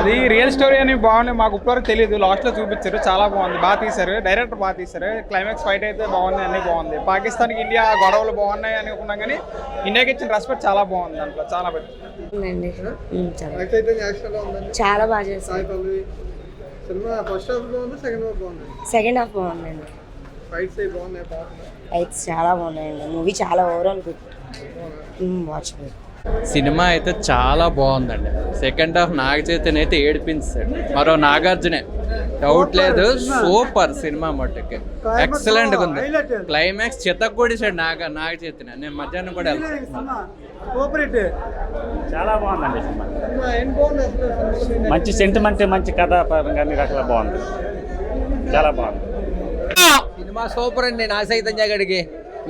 అది real story అని బాగుంది. మాకు ఇప్పటివరకు తెలియదు, లాస్ట్లో చూపించారు. చాలా బాగుంది, బాగా తీశారు, డైరెక్టర్ బాగా తీశారు. క్లైమాక్స్ ఫైట్ అయితే బాగుంది, అన్నీ బాగుంది. పాకిస్తాన్కి ఇండియా గొడవలు బాగున్నాయి అనుకున్నాం, కానీ ఇండియాకి ఇచ్చిన రెస్పెక్ట్ చాలా బాగుంది. దాంట్లో చాలా పెద్ద చాలా బాగా చేశారు. సెకండ్ హాఫ్ బాగుందండి. ఫైట్స్ చాలా బాగున్నాయండి. మూవీ చాలా ఓవరాల్ గుడ్, వాచబుల్. సినిమా అయితే చాలా బాగుందండి. సెకండ్ హాఫ్ నాగ చైతన్య అయితే ఏడిపించాడు, మరో నాగార్జునే, డౌట్ లేదు. సూపర్ సినిమా మట్టుకి ఎక్సలెంట్గా ఉంది. క్లైమాక్స్ చితగ్గొడిసాడు నాగ చైతన్య. నేను మధ్యాహ్నం కూడా చాలా బాగుందండి సినిమా. మంచి సెంటిమెంట్, మంచి కథ పరంగా అన్ని రకాల బాగుంది, చాలా బాగుంది సినిమా. సూపర్ అండి. నాగ చైతన్య గడికి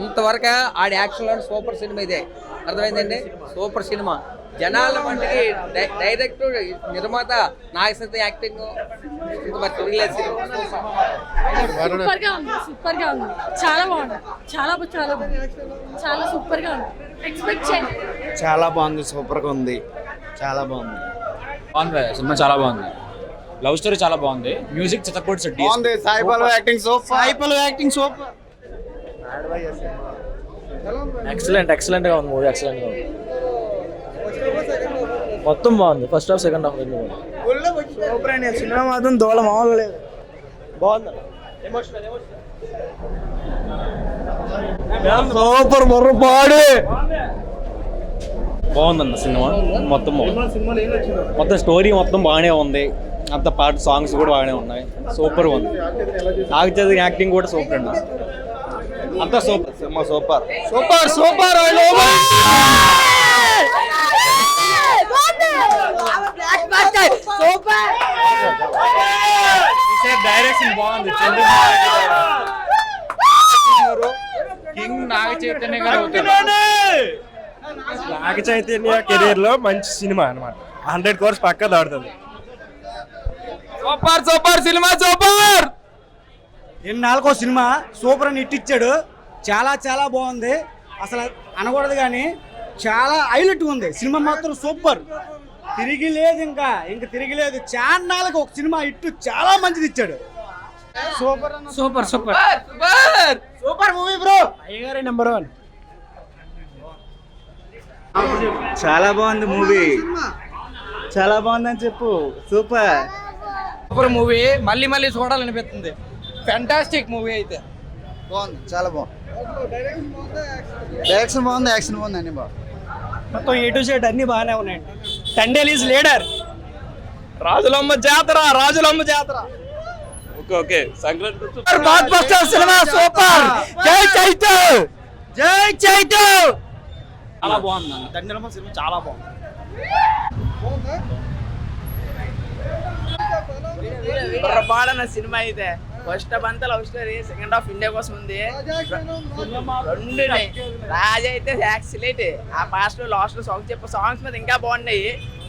ఇంతవరకు ఆడి యాక్షన్లో సూపర్ సినిమా ఇదే, అర్థమైందండి. Super cinema. జనాల వంటికి డైరెక్టర్, నిర్మాత నాగ చైతన్య యాక్టింగ్ సూపర్ గా ఉంది, సూపర్ గా ఉంది. చాలా బాగుంది, చాలా చాలా చాలా సూపర్ గా ఉంది. ఎక్స్పెక్ట్ చేయండి. చాలా బాగుంది, సూపర్ గా ఉంది, చాలా బాగుంది. బాగుంది సినిమా, చాలా బాగుంది. లవ్ స్టోరీ చాలా బాగుంది. మ్యూజిక్ చిత్తకోటి బాగుంది. Sai Pallavi acting super, Sai Pallavi acting super. Excellent గా ఉంది మూవీ, ఎక్సలెంట్ గా ఉంది. మొత్తం బాగుంది, ఫస్ట్ హాఫ్ సెకండ్ హాఫ్ రెండు సూపర్ అండి. సినిమా మాత్రం దోళ మామూలు లేదు, బాగుంది. సూపర్ మొర్రపాడు బాగుందన్న సినిమా. మొత్తం స్టోరీ మొత్తం బాగానే ఉంది. అంత పాట సాంగ్స్ కూడా బాగానే ఉన్నాయి. సూపర్ ఉంది. నాగ చైతన్య యాక్టింగ్ కూడా సూపర్ అండి. అంతా super cinema, super super super. Direction బాగుంది. కింగ్ నాగ చైతన్య గారు. నాగ చైతన్య కెరీర్ లో మంచి సినిమా అన్నమాట. 100 crores పక్కా దాడుతుంది. Super super cinema, super. ఎన్నాళ్ళకో సినిమా సూపర్ అని ఇట్టిచ్చాడు. చాలా చాలా బాగుంది, అసలు అనకూడదు కానీ చాలా హైలైట్ ఉంది. సినిమా మాత్రం సూపర్, తిరిగి లేదు, ఇంకా తిరిగి లేదు. చాన్నాళ్ళకి ఒక సినిమా ఇట్టు చాలా మంచిది ఇచ్చాడు. Super super super super movie bro. అయ్యగారే నెంబర్ 1. చాలా బాగుంది మూవీ, చాలా బాగుందని చెప్పు. Super super movie. మళ్ళీ మళ్ళీ చూడాలనిపిస్తుంది. ఫెంటాస్టిక్ మూవీ అయితే బాగుంది, చాలా బాగుంది. డైరెక్షన్ బాగుంది, యాక్షన్ బాగుంది, అన్ని బాగుంది. మొత్తం A to Z అన్ని బాగానే ఉన్నాయండి. Thandel is leader. రాజులమ్మ జాతర, రాజులమ్మ జాతర. Okay Sankranti block buster cinema, super. జై చైతు, జై చైతు. చాలా బాగుంది అన్న. తండ్రి సినిమా చాలా బాగుంది. పాడన్న సినిమా అయితే ఫస్ట్ హాఫ్ అంతా love story, second half India కోసం ఉంది. రెండు రాజా అయితే యాక్సిలేట్. ఆ పాస్ట్ లాస్ట్ లో సాంగ్స్ సాంగ్స్ మీద ఇంకా బాగున్నాయి.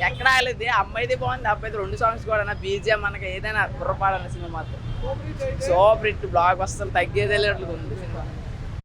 ఎక్కడ ఆగలేదు. అమ్మాయిది బాగుంది, అబ్బాయిది 2 songs కూడా. బీజిఎం మనకి ఏదైనా బుర్రపాడన్న సినిమా మాత్రం సూపర్ హిట్. బ్లాక్ వస్తారు, తగ్గేది వెళ్ళేట్లు ఉంది సినిమా.